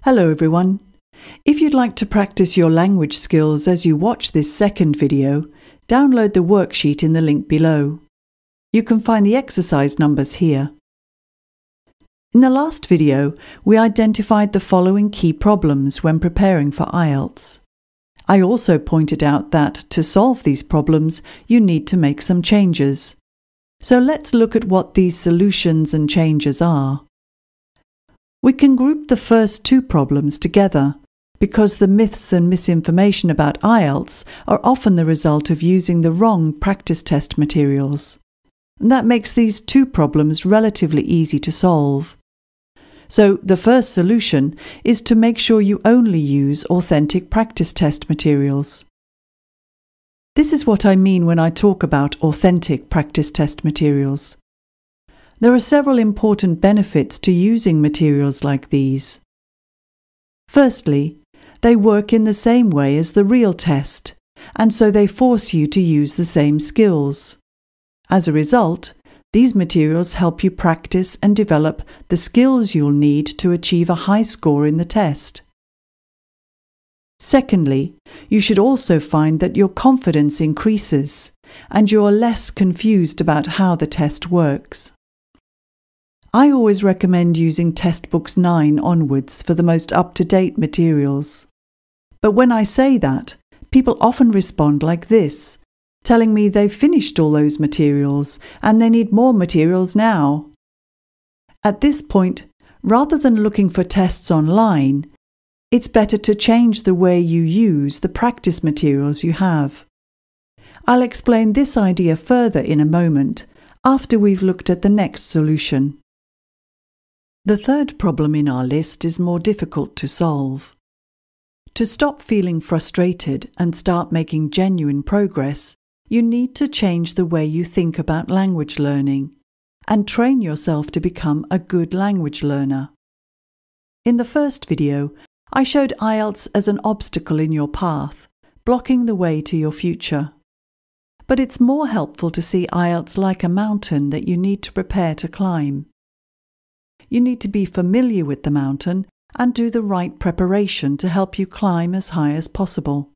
Hello everyone. If you'd like to practice your language skills as you watch this second video, download the worksheet in the link below. You can find the exercise numbers here. In the last video, we identified the following key problems when preparing for IELTS. I also pointed out that to solve these problems, you need to make some changes. So let's look at what these solutions and changes are. We can group the first two problems together because the myths and misinformation about IELTS are often the result of using the wrong practice test materials. And that makes these two problems relatively easy to solve. So the first solution is to make sure you only use authentic practice test materials. This is what I mean when I talk about authentic practice test materials. There are several important benefits to using materials like these. Firstly, they work in the same way as the real test, and so they force you to use the same skills. As a result, these materials help you practice and develop the skills you'll need to achieve a high score in the test. Secondly, you should also find that your confidence increases and you are less confused about how the test works. I always recommend using textbooks 9 onwards for the most up-to-date materials. But when I say that, people often respond like this, telling me they've finished all those materials and they need more materials now. At this point, rather than looking for tests online, it's better to change the way you use the practice materials you have. I'll explain this idea further in a moment, after we've looked at the next solution. The third problem in our list is more difficult to solve. To stop feeling frustrated and start making genuine progress, you need to change the way you think about language learning and train yourself to become a good language learner. In the first video, I showed IELTS as an obstacle in your path, blocking the way to your future. But it's more helpful to see IELTS like a mountain that you need to prepare to climb. You need to be familiar with the mountain and do the right preparation to help you climb as high as possible.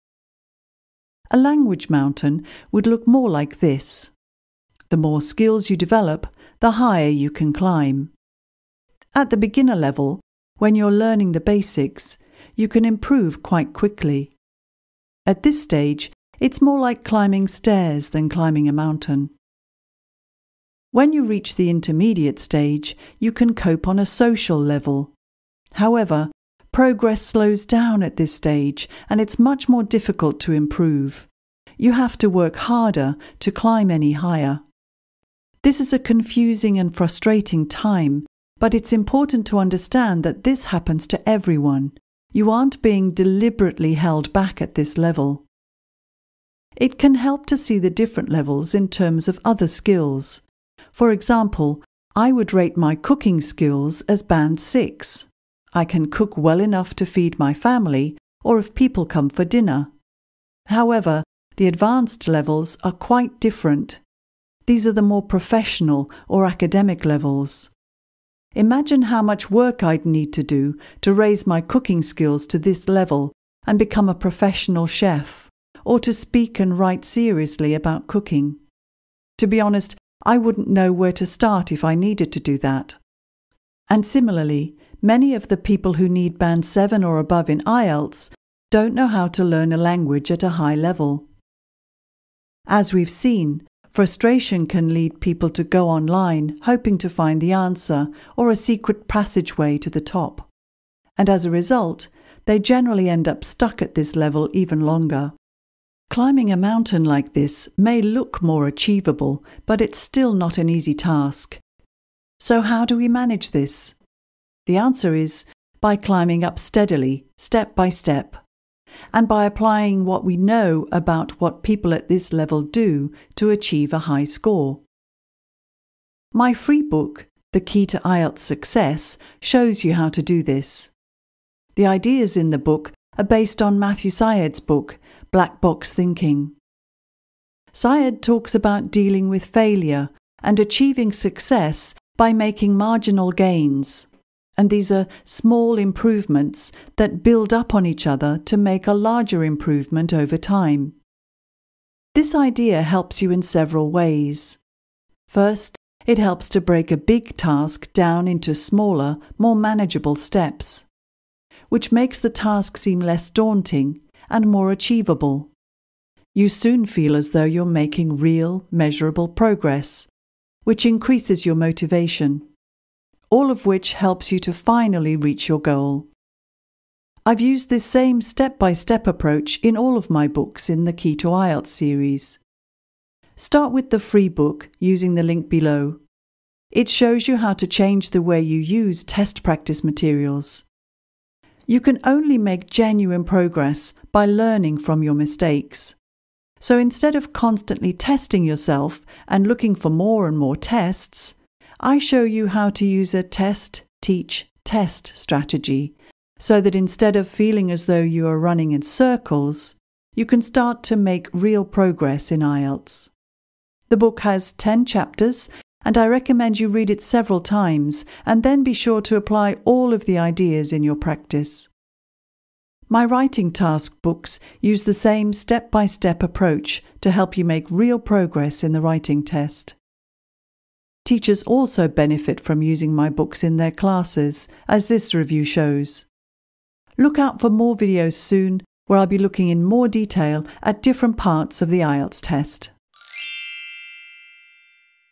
A language mountain would look more like this. The more skills you develop, the higher you can climb. At the beginner level, when you're learning the basics, you can improve quite quickly. At this stage, it's more like climbing stairs than climbing a mountain. When you reach the intermediate stage, you can cope on a social level. However, progress slows down at this stage and it's much more difficult to improve. You have to work harder to climb any higher. This is a confusing and frustrating time, but it's important to understand that this happens to everyone. You aren't being deliberately held back at this level. It can help to see the different levels in terms of other skills. For example, I would rate my cooking skills as band 6. I can cook well enough to feed my family or if people come for dinner. However, the advanced levels are quite different. These are the more professional or academic levels. Imagine how much work I'd need to do to raise my cooking skills to this level and become a professional chef, or to speak and write seriously about cooking. To be honest, I wouldn't know where to start if I needed to do that. And similarly, many of the people who need band 7 or above in IELTS don't know how to learn a language at a high level. As we've seen, frustration can lead people to go online hoping to find the answer or a secret passageway to the top. And as a result, they generally end up stuck at this level even longer. Climbing a mountain like this may look more achievable, but it's still not an easy task. So how do we manage this? The answer is by climbing up steadily, step by step, and by applying what we know about what people at this level do to achieve a high score. My free book, The Key to IELTS Success, shows you how to do this. The ideas in the book are based on Matthew Syed's book, Black Box Thinking. Syed talks about dealing with failure and achieving success by making marginal gains. and these are small improvements that build up on each other to make a larger improvement over time. This idea helps you in several ways. First, it helps to break a big task down into smaller, more manageable steps, which makes the task seem less daunting and more achievable. You soon feel as though you're making real, measurable progress, which increases your motivation, all of which helps you to finally reach your goal. I've used this same step-by-step approach in all of my books in the Key to IELTS series. Start with the free book using the link below. It shows you how to change the way you use test practice materials. You can only make genuine progress by learning from your mistakes. So instead of constantly testing yourself and looking for more and more tests, I show you how to use a test, teach, test strategy, so that instead of feeling as though you are running in circles, you can start to make real progress in IELTS. The book has 10 chapters, and I recommend you read it several times and then be sure to apply all of the ideas in your practice. My writing task books use the same step-by-step approach to help you make real progress in the writing test. Teachers also benefit from using my books in their classes, as this review shows. Look out for more videos soon where I'll be looking in more detail at different parts of the IELTS test.